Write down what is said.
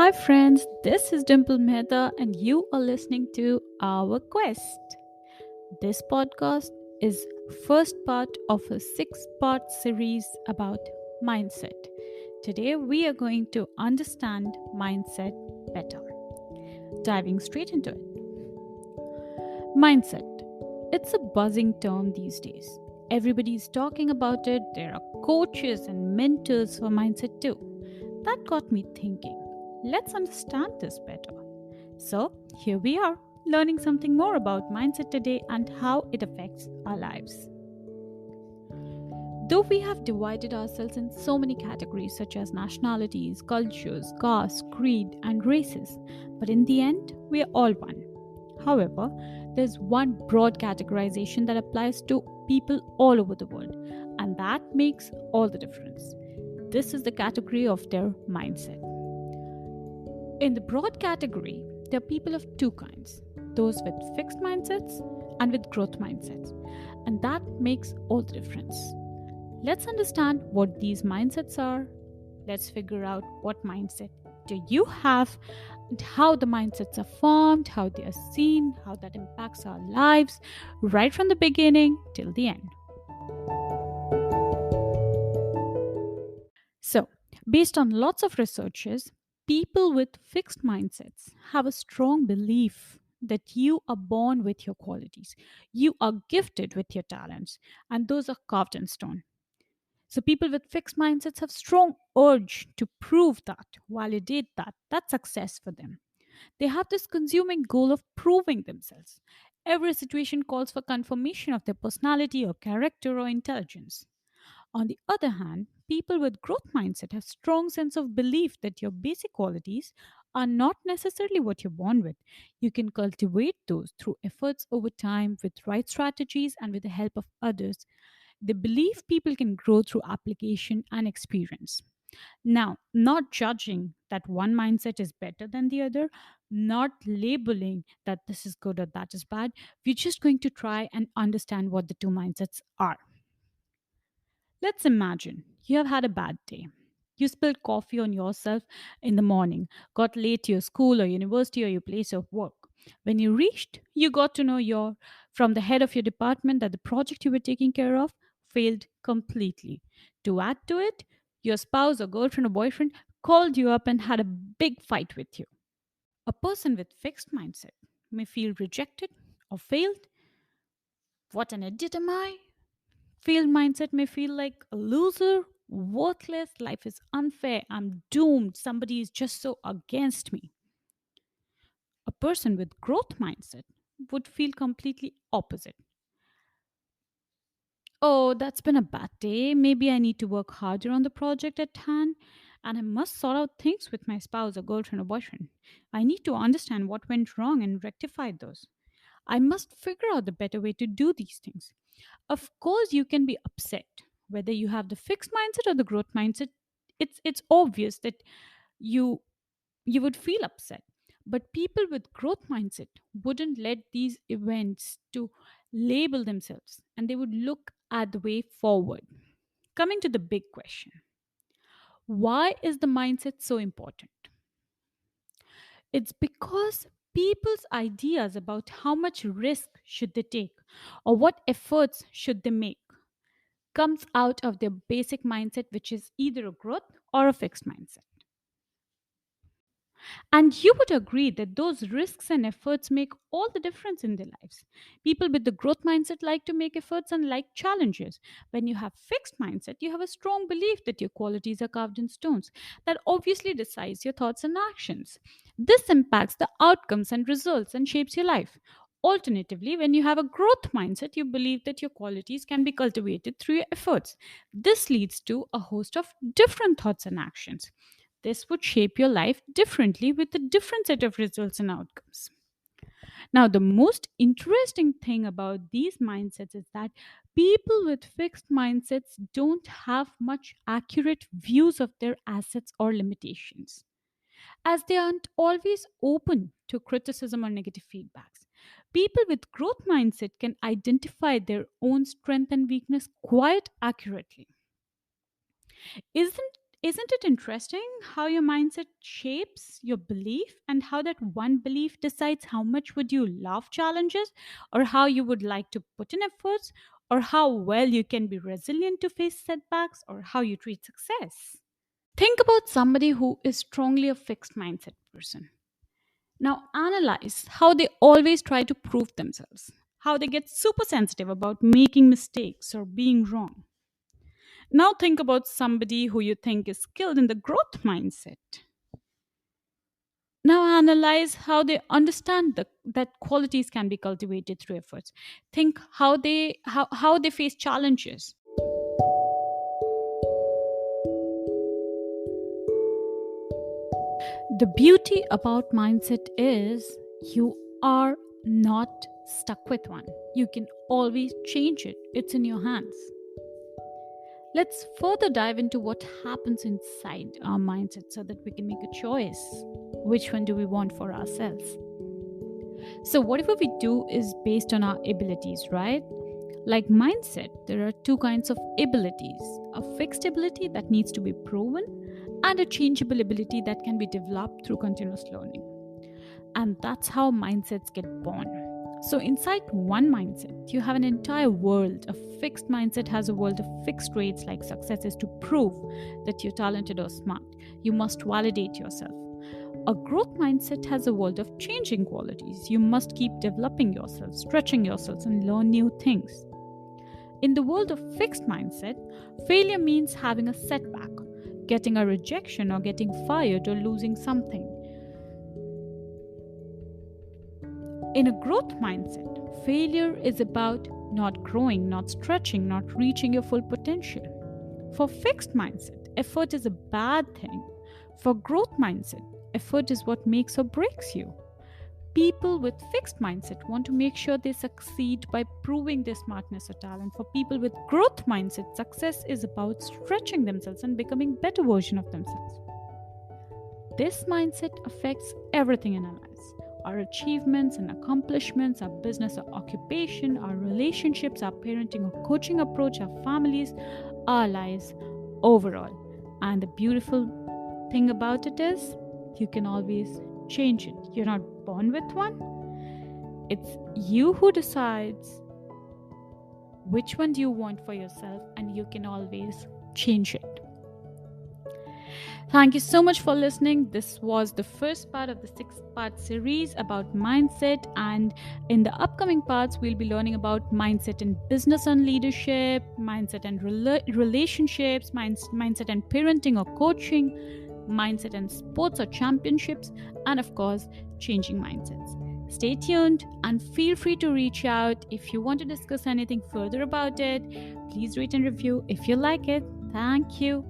Hi, friends, this is Dimple Mehta, and you are listening to Our Quest. This podcast is first part of a six-part series about mindset. Today, we are going to understand mindset better. Diving straight into it. Mindset. It's a buzzing term these days. Everybody's talking about it. There are coaches and mentors for mindset too. That got me thinking. Let's understand this better. So, here we are, learning something more about mindset today and how it affects our lives. Though we have divided ourselves in so many categories such as nationalities, cultures, castes, creed, and races, but in the end, we are all one. However, there's one broad categorization that applies to people all over the world, and that makes all the difference. This is the category of their mindset. In the broad category, there are people of two kinds, those with fixed mindsets and with growth mindsets. And that makes all the difference. Let's understand what these mindsets are. Let's figure out what mindset do you have and how the mindsets are formed, how they are seen, how that impacts our lives, right from the beginning till the end. So, based on lots of researches, people with fixed mindsets have a strong belief that you are born with your qualities. You are gifted with your talents, and those are carved in stone. So, people with fixed mindsets have strong urge to prove that, validate that, that's success for them. They have this consuming goal of proving themselves. Every situation calls for confirmation of their personality or character or intelligence. On the other hand, people with growth mindset have strong sense of belief that your basic qualities are not necessarily what you're born with. You can cultivate those through efforts over time with right strategies and with the help of others. They believe people can grow through application and experience. Now, not judging that one mindset is better than the other, not labeling that this is good or that is bad, we're just going to try and understand what the two mindsets are. Let's imagine you have had a bad day. You spilled coffee on yourself in the morning, got late to your school or university or your place of work. When you reached, you got to know from the head of your department that the project you were taking care of failed completely. To add to it, your spouse or girlfriend or boyfriend called you up and had a big fight with you. A person with fixed mindset may feel rejected or failed. What an idiot am I? Failed mindset may feel like a loser, worthless, life is unfair, I'm doomed, somebody is just so against me. A person with growth mindset would feel completely opposite. Oh, that's been a bad day. Maybe I need to work harder on the project at hand. And I must sort out things with my spouse or girlfriend or boyfriend. I need to understand what went wrong and rectify those. I must figure out the better way to do these things. Of course, you can be upset whether you have the fixed mindset or the growth mindset. It's obvious that you you would feel upset. But people with growth mindset wouldn't let these events to label themselves, and they would look at the way forward. Coming to the big question, why is the mindset so important? It's because people's ideas about how much risk should they take or what efforts should they make comes out of their basic mindset, which is either a growth or a fixed mindset. And you would agree that those risks and efforts make all the difference in their lives. People with the growth mindset like to make efforts and like challenges. When you have fixed mindset, you have a strong belief that your qualities are carved in stones. That obviously decides your thoughts and actions. This impacts the outcomes and results and shapes your life. Alternatively, when you have a growth mindset, you believe that your qualities can be cultivated through your efforts. This leads to a host of different thoughts and actions. This would shape your life differently with a different set of results and outcomes. Now, the most interesting thing about these mindsets is that people with fixed mindsets don't have much accurate views of their assets or limitations, as they aren't always open to criticism or negative feedbacks. People with growth mindset can identify their own strength and weakness quite accurately. Isn't Isn't it interesting how your mindset shapes your belief and how that one belief decides how much would you love challenges or how you would like to put in efforts or how well you can be resilient to face setbacks or how you treat success? Think about somebody who is strongly a fixed mindset person. Now analyze how they always try to prove themselves, how they get super sensitive about making mistakes or being wrong. Now think about somebody who you think is skilled in the growth mindset. Now analyze how they understand that qualities can be cultivated through efforts. Think how they face challenges. The beauty about mindset is you are not stuck with one. You can always change it. It's in your hands. Let's further dive into what happens inside our mindset so that we can make a choice. Which one do we want for ourselves? So, whatever we do is based on our abilities, right? Like mindset, there are two kinds of abilities: a fixed ability that needs to be proven, and a changeable ability that can be developed through continuous learning. And that's how mindsets get born. So, inside one mindset, you have an entire world. A fixed mindset has a world of fixed rates, like success is to prove that you're talented or smart. You must validate yourself. A growth mindset has a world of changing qualities. You must keep developing yourself, stretching yourselves, and learn new things. In the world of fixed mindset, failure means having a setback, getting a rejection, or getting fired, or losing something. In a growth mindset, failure is about not growing, not stretching, not reaching your full potential. For fixed mindset, effort is a bad thing. For growth mindset, effort is what makes or breaks you. People with fixed mindset want to make sure they succeed by proving their smartness or talent. For people with growth mindset, success is about stretching themselves and becoming better version of themselves. This mindset affects everything in our lives: our achievements and accomplishments, our business or occupation, our relationships, our parenting or coaching approach, our families, our lives overall. And the beautiful thing about it is you can always change it. You're not born with one. It's you who decides which one do you want for yourself, and you can always change it. Thank you so much for listening. This was the first part of the 6-part series about mindset, and in the upcoming parts we'll be learning about mindset in business and leadership, mindset and relationships, mindset and parenting or coaching, mindset and sports or championships, and of course changing mindsets. Stay tuned and feel free to reach out if you want to discuss anything further about it. Please rate and review if you like it. Thank you.